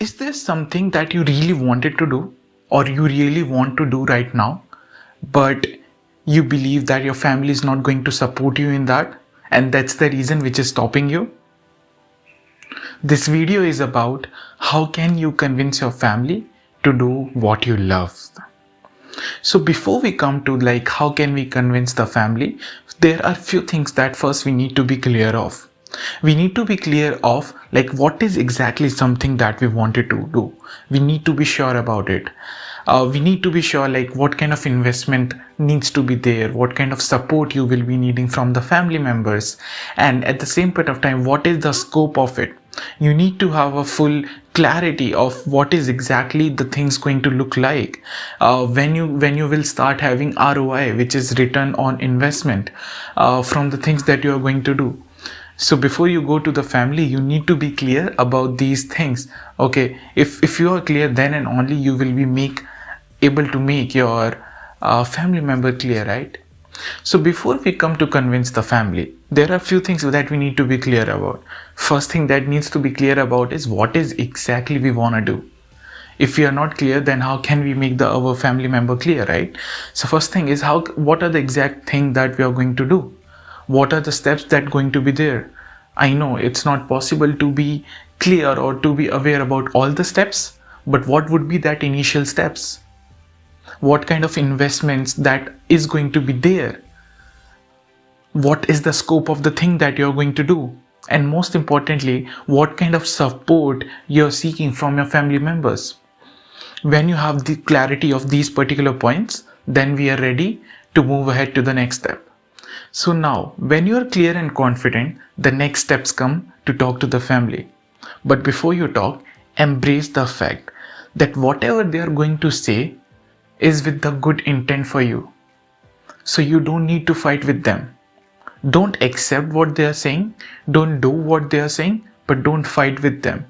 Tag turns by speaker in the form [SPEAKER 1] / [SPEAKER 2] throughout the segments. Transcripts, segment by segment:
[SPEAKER 1] Is there something that you really wanted to do or you really want to do right now, but you believe that your family is not going to support you in that, and that's the reason which is stopping you? This video is about how can you convince your family to do what you love. So before we come to how can we convince the family, there are few things that first we need to be clear of. We need to be clear of what is exactly something that we wanted to do. We need to be sure about it. We need to be sure what kind of investment needs to be there, what kind of support you will be needing from the family members, and at the same point of time, what is the scope of it. You need to have a full clarity of what is exactly the things going to look like when you will start having ROI, which is return on investment, from the things that you are going to do. So before you go to the family, you need to be clear about these things. Okay, if you are clear, then and only you will be able to make your family member clear, right? So before we come to convince the family, there are few things that we need to be clear about. First thing that needs to be clear about is what is exactly we want to do. If we are not clear, then how can we make our family member clear, right? So first thing is what are the exact thing that we are going to do? What are the steps that going to be there? I know it's not possible to be clear or to be aware about all the steps, but what would be that initial steps? What kind of investments that is going to be there? What is the scope of the thing that you're going to do? And most importantly, what kind of support you're seeking from your family members? When you have the clarity of these particular points, then we are ready to move ahead to the next step. So now, when you are clear and confident, the next steps come to talk to the family. But before you talk, embrace the fact that whatever they are going to say is with the good intent for you. So you don't need to fight with them. Don't accept what they are saying, don't do what they are saying, but don't fight with them.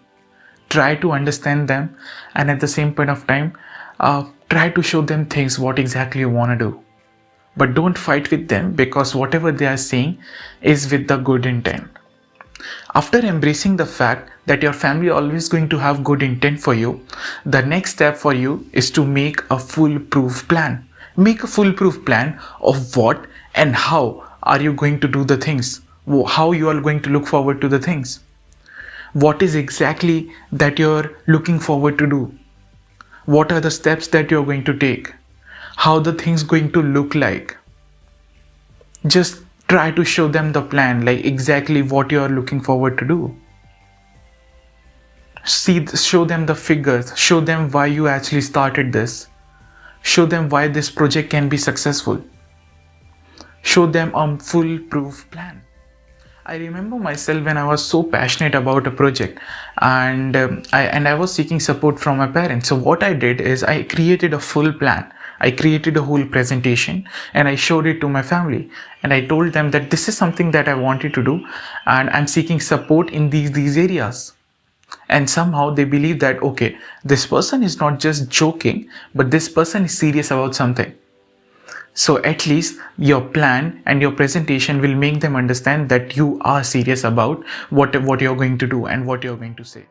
[SPEAKER 1] Try to understand them, and at the same point of time, try to show them things what exactly you want to do. But don't fight with them, because whatever they are saying is with the good intent. After embracing the fact that your family is always going to have good intent for you, the next step for you is to make a foolproof plan. Make a foolproof plan of what and how are you going to do the things, how you are going to look forward to the things. What is exactly that you're looking forward to do? What are the steps that you're going to take? How the things going to look like? Just try to show them the plan, exactly what you are looking forward to do. Show them the figures, show them why you actually started this. Show them why this project can be successful. Show them a foolproof plan. I remember myself when I was so passionate about a project, and I was seeking support from my parents. So what I did is I created a full plan. I created a whole presentation and I showed it to my family, and I told them that this is something that I wanted to do and I'm seeking support in these areas. And somehow they believe that, okay, this person is not just joking, but this person is serious about something. So at least your plan and your presentation will make them understand that you are serious about what you're going to do and what you're going to say.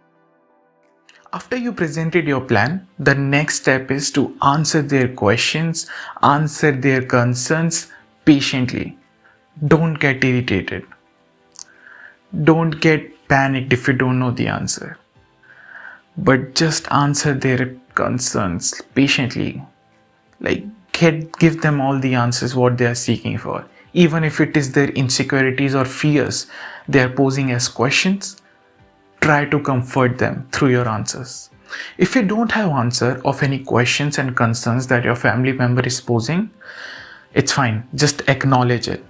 [SPEAKER 1] After you presented your plan, the next step is to answer their questions, answer their concerns patiently. Don't get irritated. Don't get panicked if you don't know the answer. But just answer their concerns patiently. Give them all the answers what they are seeking for. Even if it is their insecurities or fears they are posing as questions, try to comfort them through your answers. If you don't have answer of any questions and concerns that your family member is posing, it's fine. Just acknowledge it.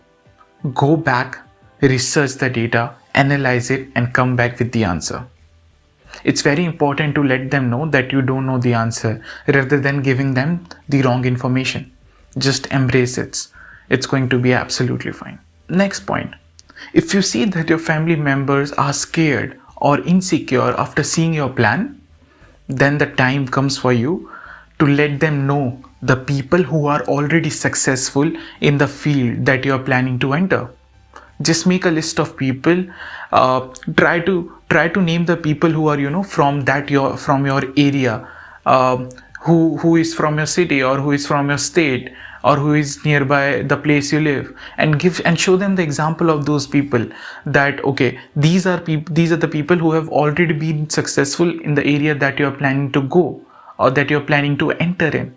[SPEAKER 1] Go back, research the data, analyze it, and come back with the answer. It's very important to let them know that you don't know the answer rather than giving them the wrong information. Just embrace it. It's going to be absolutely fine. Next point. If you see that your family members are scared or insecure after seeing your plan, then the time comes for you to let them know the people who are already successful in the field that you are planning to enter. Just make a list of people, try to try to name the people who are from your area, who is from your city, or who is from your state, or who is nearby the place you live, and show them the example of those people, that okay, these are the people who have already been successful in the area that you are planning to go, or that you're planning to enter in.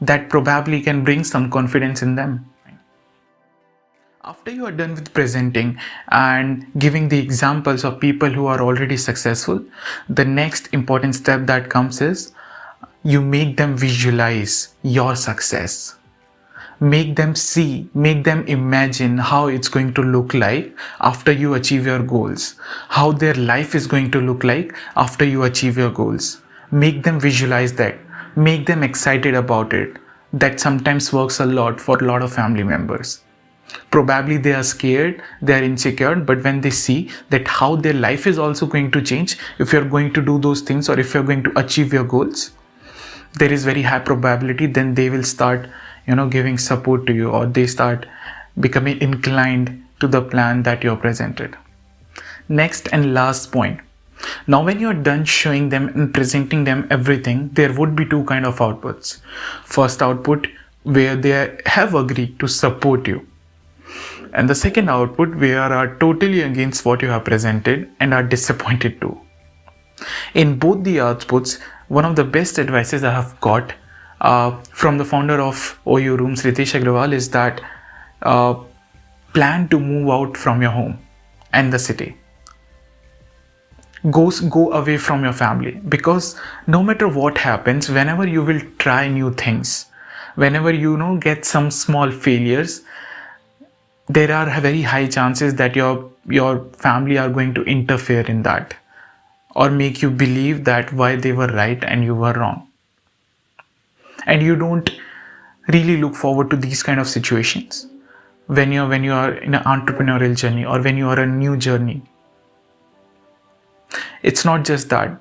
[SPEAKER 1] That probably can bring some confidence in them. After you are done with presenting and giving the examples of people who are already successful, the next important step that comes is you make them visualize your success. Make them see, make them imagine how it's going to look like after you achieve your goals, how their life is going to look like after you achieve your goals. Make them visualize that, make them excited about it. That sometimes works a lot for a lot of family members. Probably they are scared, they are insecure, but when they see that how their life is also going to change if you're going to do those things, or if you're going to achieve your goals, there is very high probability then they will start giving support to you, or they start becoming inclined to the plan that you're presented. Next and last point. Now when you're done showing them and presenting them everything, there would be two kind of outputs. First output, where they have agreed to support you, and the second output, where are totally against what you have presented and are disappointed too. In both the outputs, one of the best advices I have got from the founder of OU Rooms, Ritesh Agrawal, is that plan to move out from your home and the city. Go away from your family, because no matter what happens, whenever you will try new things, whenever get some small failures, there are very high chances that your family are going to interfere in that, or make you believe that why they were right and you were wrong. And you don't really look forward to these kind of situations when you are in an entrepreneurial journey, or when you are a new journey. It's not just that.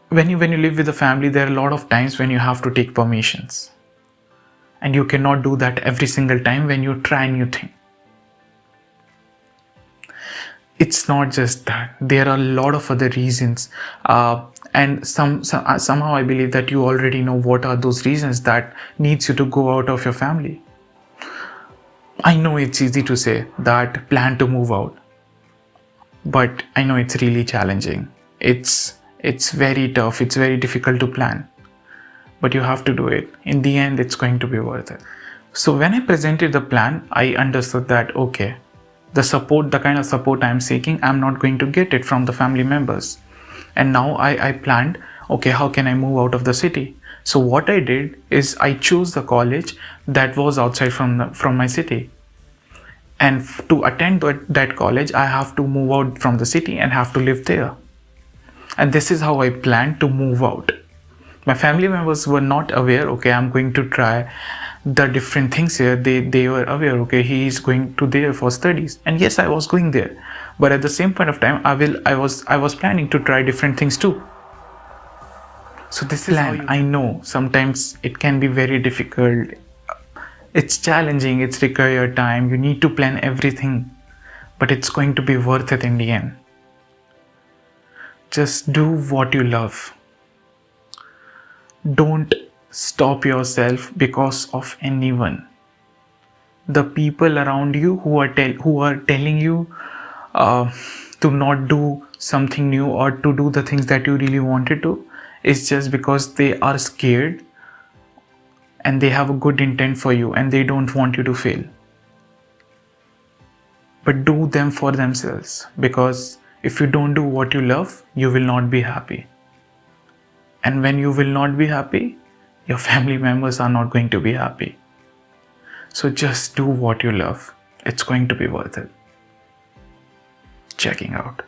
[SPEAKER 1] When you live with a family, there are a lot of times when you have to take permissions, and you cannot do that every single time when you try new thing. It's not just that. There are a lot of other reasons, and somehow I believe that you already know what are those reasons that needs you to go out of your family. I know it's easy to say that plan to move out, but I know it's really challenging. It's very tough. It's very difficult to plan, but you have to do it. In the end, it's going to be worth it. So when I presented the plan, I understood that okay, the kind of support I'm seeking, I'm not going to get it from the family members. And now I planned, okay, how can I move out of the city? So what I did is I chose the college that was outside from my city. And to attend that college, I have to move out from the city and have to live there. And this is how I planned to move out. My family members were not aware, okay, I'm going to try the different things here. They were aware, okay, he is going to there for studies. And yes, I was going there. But at the same point of time, I was planning to try different things too. So this is plan. I know sometimes it can be very difficult. It's challenging, it's require time. You need to plan everything, but it's going to be worth it in the end. Just do what you love. Don't stop yourself because of anyone. The people around you who are telling you to not do something new, or to do the things that you really wanted to, is just because they are scared and they have a good intent for you and they don't want you to fail. But do them for themselves, because if you don't do what you love, you will not be happy. And when you will not be happy, your family members are not going to be happy. So just do what you love. It's going to be worth it. Checking out.